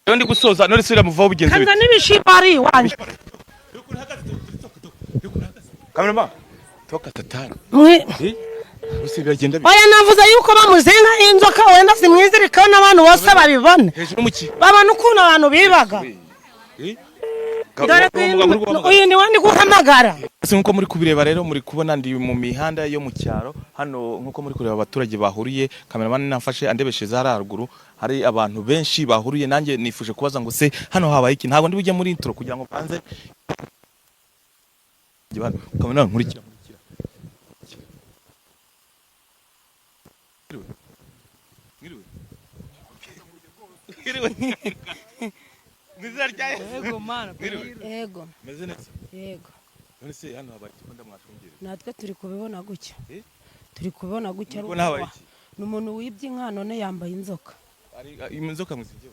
Yo ndi gusoza none sira muvaho bigenze bite. Kanza nibishibari wanje. Kamera toka tatara. Usibira genda bite. Oya navuze yuko bamuzenga inzoka wenda simwizirika n'abantu bose babibone. Hejuru muki. Babana ukuntu abantu bibaga. Uyu ni wandi guhamagara. Nkuko muri kubireba rero muri kubona ndi mu mihanda yo mu cyaro hano nkuko muri kureba abaturage bahuriye cameraman nafashe andebesheza haraguru hari abantu benshi bahuriye nanjye nifuje kubaza ngo se hano habaye iki ntago ndi bujye muri intro kugira ngo banze kamera nkurikira Yego mana yego meze neza yego none se hano habaye ikunda mwashungire natwe turi kubibona gutya turi kubibona gutya n'umuntu wibye inka none yambaye inzoka ari inzoka muzibyo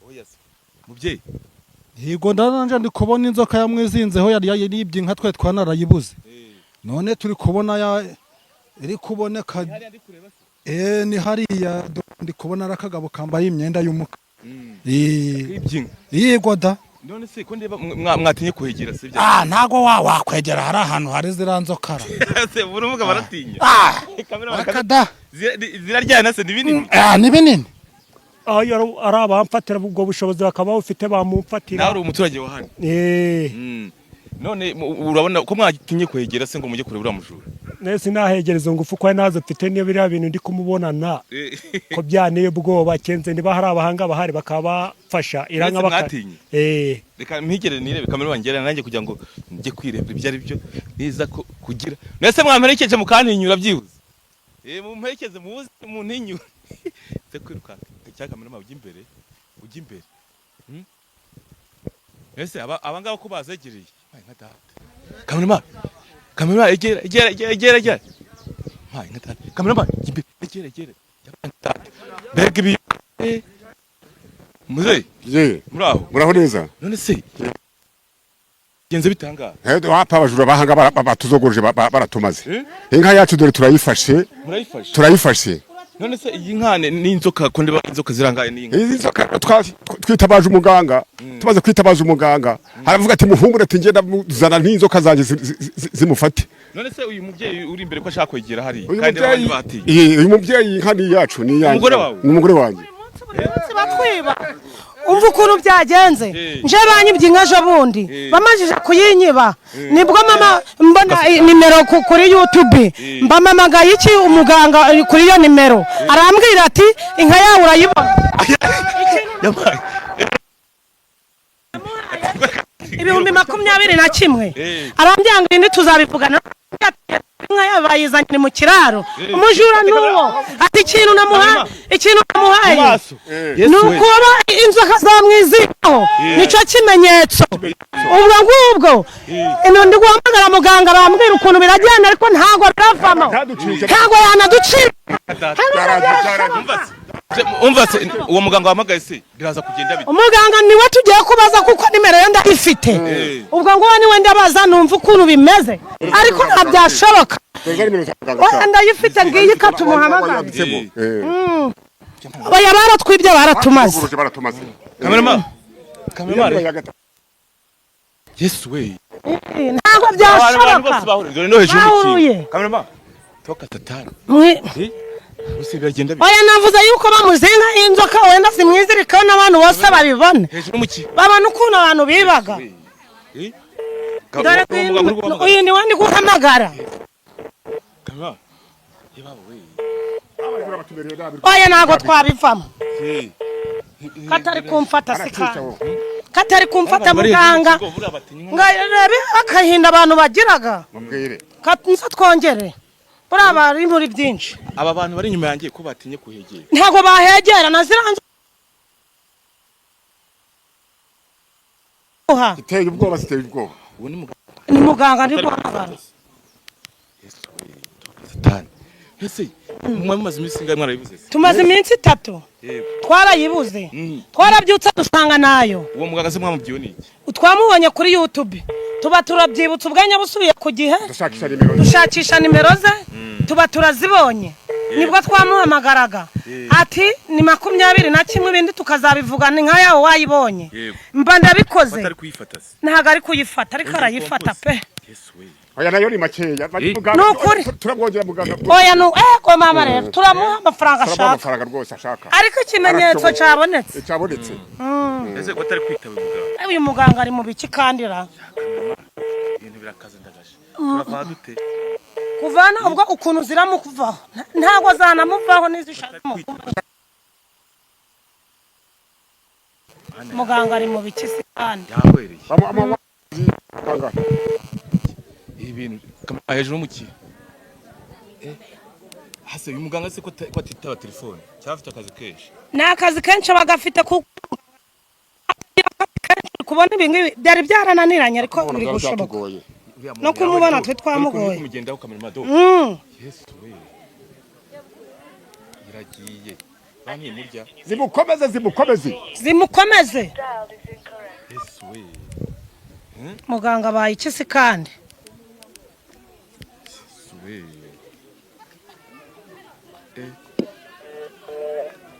oya se mubyeyi yego ndaranje ndi kubona inzoka yamwizinzeho yari yibye inka twe twanarayibuze none turi kubona iri kuboneka ni hariya ndi kubona arakagabo kambaye imyenda y'umuka yego da none se ko ndeba mwatinye kuhegera se bya ntago wakwegera hari ahantu hari zirandokara se buruvuga baratinya kamera ziraryana se nibinini ni binini ayo ari abamfatira ubwo bushobozi bakaba bafite bamumfatira nawe uri umuturage wa hano none urabona ko mwatinye kuhegera se ngo mujye kureba uramujura nese nahegereza ngufu kwa nazo mfite niyo biriya bintu ndi kumubonana ko byaniye ubwoba kenze niba hari abahanga bahari bakabafasha iranka bakatinye reka mpigere nirebe kamera wangera nanjye kugira ngo njye kwireba ibyo ari byo niza kugira nese mwamperekeje mukantinyura byibuze mumperekeze muzi muntinyura se kwiruka cya kamera ma ujye imbere nese abangaba ko bazegereye nka data kamera egera mai nka data kamera egera bega bi muze muraho neza none se genze bitanga wapa abajura bahanga batuzogoje baratumaze inka yacu dore turayifashe none se iyi nkane n'inzoka ko ndiba inzoka zirangaye n'inka inzoka twitabaje umuganga tumaze kwitabaza umuganga aravuga ati muhumure ati ngenda muzana n'inzoka zanje zimufate none se uyu mubyeyi uri imbere ko ashaka kwegera hari kandi abandi bati uyu mubyeyi inka ni yacu ni yanjye umugore wanjye batwiba umva ukuntu byagenze nje banyibye inka jo bundi bamajije kuyinyiba nibwo mama mbona nimero kuri YouTube mbamamagaye iki umuganga kuri iyo nimero arambwira ati inka yawe urayibona ibihumbi 21 arambyangira indi tuzabivugana inka yabayizanye mu kiraro umujura nuwo ati ikintu namuhaye nukuba inzoka zamwizikaho nico kimenyetso ubwo ino ndi guhamagara muganga bambwira ukuntu biragenda ariko ntago biravamo ntago yanaducira umva se uwo muganga wamagaye se biraza kugenda bite umuganga niwe tugiye kubaza kuko nimero ye ndayifite ubwo ngo niwe ndabaza numva ukuntu bimeze ariko ntabyashoboka ndayifite ngiyi katumuhamagara oya baratwibye baratumaze kamera Yesu we ntago byashoboka kamera toka tatara usibira genda oya navuze yuko bamuzenga inzoka wenda simwizirika n'abantu bose babibone babana ukuntu abantu bibaga uyu ni wandi guhamagara oya ntago twabivamo katari kumfata katari kumfata muganga ngarebe akahinda abantu bagiraga katnza twongere buraba ari muri byinshi aba bantu bari inyuma yangiye ko batinye kuhegera ntago bahegera naziranze iteye ubwoba ubu ni muganga ndi guhamagara satani ese mumaze iminsi ingahe mwarayibuze tumaze iminsi 3 twarayibuze twarabyutse dusanga nayo uwo muganga se mwamubyiwe niki twamubonye kuri YouTube tuba turabyibutsa ubwanya busubiye ku gihe dushakisha nimero ze tuba turazibonye nibwo twamuhamagaraga ati ni 21 ibindi tukazabivuga ni nka yawe wayibonye mba ndabikoze ntago ari kuyifata ariko arayifata pe oya nayo ni makeya nukuri turabwongera muganga oya ko mama rero turamuha amafaranga ashaka amafaranga rwose ashaka ariko ikimenyetso cyabonetse ese ko atari kwitaba muganga uyu muganga ari mu biki kandira ibintu birakaze ndagaje turava dute kuvana ubwo ukuntu ziramukuvaho ntago zanamuvaho nizishaka muganga ari mu biki se kandi yahwereye ibintu hejuru mu ki hase uyu muganga se ko atitaba telefone cyafite akazi kenshi ni akazi kenshi bagafite kubona ibingibi byari byarananiranye ariko biri gushoboka no kumubona twe twamugoye kumugendaho kamera madogo Yesu we iragiye bani murya zimukomeze Yesu we muganga bayikisi kandi Yesu we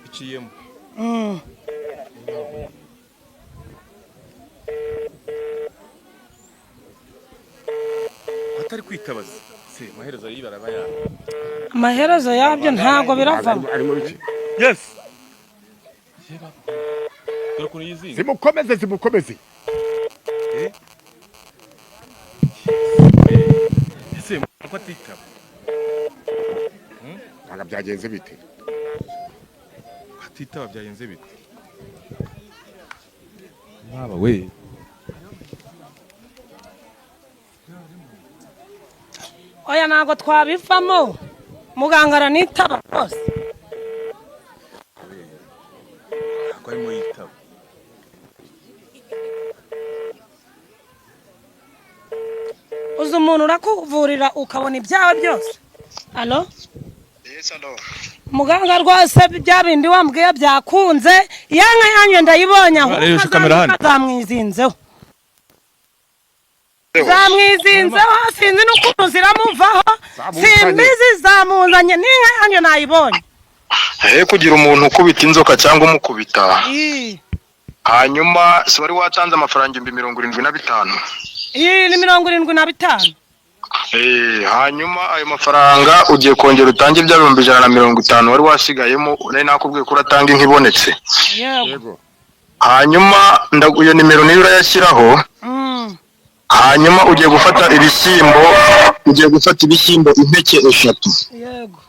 iciyemo atari kwitabaza se amaherezo yibaraba ya amaherezo yabyo ntago biravamo yes dore ko yizinga zimukomeze ese ko atitaba ntaga byagenze bite atitaba byagenze bite baba we oya ntago twabivamo muganga aranitaba rwose ko arimo yitaba uzi umuntu urakuvurira ukabona ibyawe byose alo muganga rwose bya bindi wambwiye byakunze yanka yanyu ndayibonye aho zamwizinzeho sinzi n'ukuntu ziramuvaho simbizi zamuzanye n'inka yanyu nayibonye kugira umuntu ukubita inzoka cyangwa umukubita hanyuma si wari watanze amafaranga 75,000 iyi ni 75,000 hanyuma ayo mafaranga ugiye kongera utange ibya 150 wari wasigayemo nari nakubwiye ko uratanga inkibonetse yego hanyuma iyo nimero niyo urayashyiraho hanyuma ugiye gufata ibishyimbo impeke 3 yego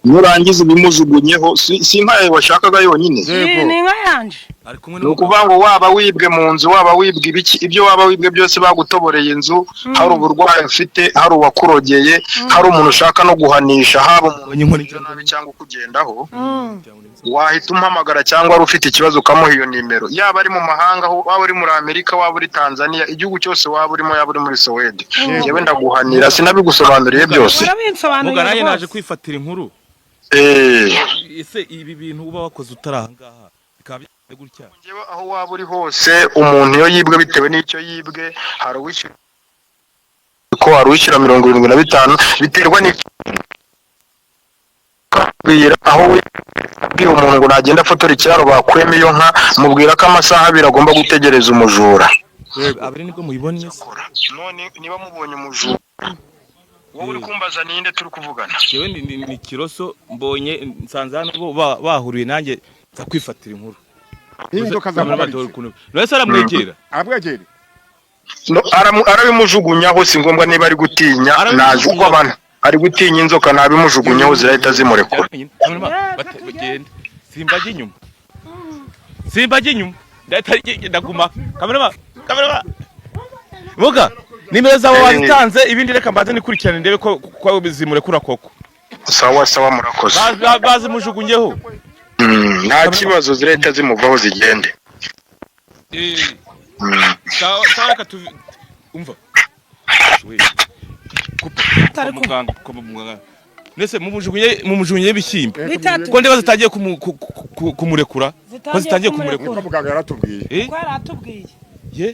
nurangiza ibimujugunyeho si inka yawe washakaga yonyine ni inka yanje nukuvuga ngo waba wibwe mu nzu waba wibwe ibiki ibyo waba wibwe byose bagutoboreye inzu hari uburwayi ufite hari uwakurogeye hari umuntu ushaka no guhanisha haba umuntu nabi cyangwa kugendaho wahita umpamagara cyangwa ari ufite ikibazo ukamuha iyo nimero yaba ari mu mahanga waba uri muri Amerika waba uri Tanzania igihugu cyose waba urimo yaba uri muri Sweden yewe ndaguhanira sinabigusobanuriye byose mugaraye naje kwifatira inkuru ese ibi bintu uba wakoze utarahangaha bikaba gutya ngewe aho waba uri hose umuntu iyo yibwe bitewe n'icyo yibwe hari uwishyura ko hari uwishyura 75 biterwa n'icyo aho wibwira umuntu ngo nagenda afotora ikiraro bakwema iyo nka mubwira ko amasaha 2 agomba gutegereza umujura abari nibwo muyibonye none niba mubonye umujura wowe uri kumbaza ninde turi kuvugana yewe ni Kiroso mbonye nsanze hano bahuriye nanjye za kwifatira inkuru inzoka z'amabato kuno nese aramwegera arabimujugunyaho si ngombwa niba ari gutinya naje uko abana ari gutinya inzoka nabimujugunyaho zirahita zimurekura bagende simbaje inyuma ndaguma kamera muga nimero zawe wazitanze ibindi reka mbaze nikurikirane ndebe ko bizimurekura koko sawa murakoze bazimujugunyeho nta kibazo zirahita zimuvaho zigende sawa umva muganga nese mumujugunye ibishyimbo ko ndeba zitagiye kumurekura ko zitangiye kumurekura muganga yaratubwiye ko yaratubwiye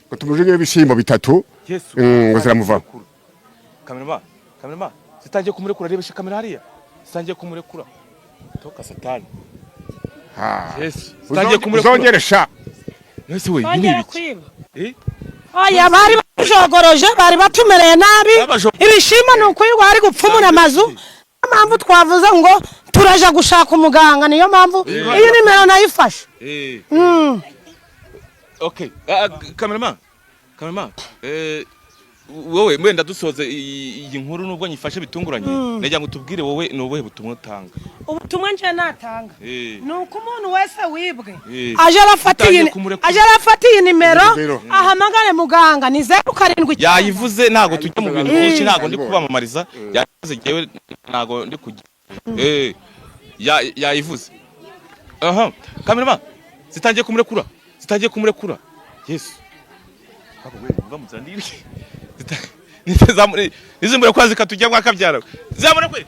ko tumujugunye ibishyimbo 3 ngo ziramuvaho kamera zitangiye kumurekura reba kamera hariya zitangiye kumurekura toka satani Ha. Yesu utangiye kumurekura uzongere sha Nese we ibi ni bongera ibiki kwiba eh oya bari bajogoroje bari batumereye nabi ibishimbo ni ukwirwa hari gupfumura amazu mpamvu twavuze ngo turaja gushaka umuganga niyo mpamvu iyi nimero nayifashe okay cameraman wowe mwenda dusoze iyi nkuru nubwo nyifashe bitunguranye najya ngo tubwire wowe nubuhe butumwa utanga ubutumwa nje natanga nuko umuntu wese wibwe aje arafata iyi nimero ahamagare muganga ni 07 yayivuze ntago tujya mu bintu byinshi ntago ndi kubamamariza yavuze jewe ntago ndi kujya yayivuze aha cameraman zitangiye kumurekura Yesu abo we bamuzandire nizimure kwazi katujya mwakabyara zamure kwe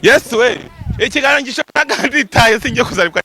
Yesu we ikiganiro gishoboka kandi taye singiye kuzarikwa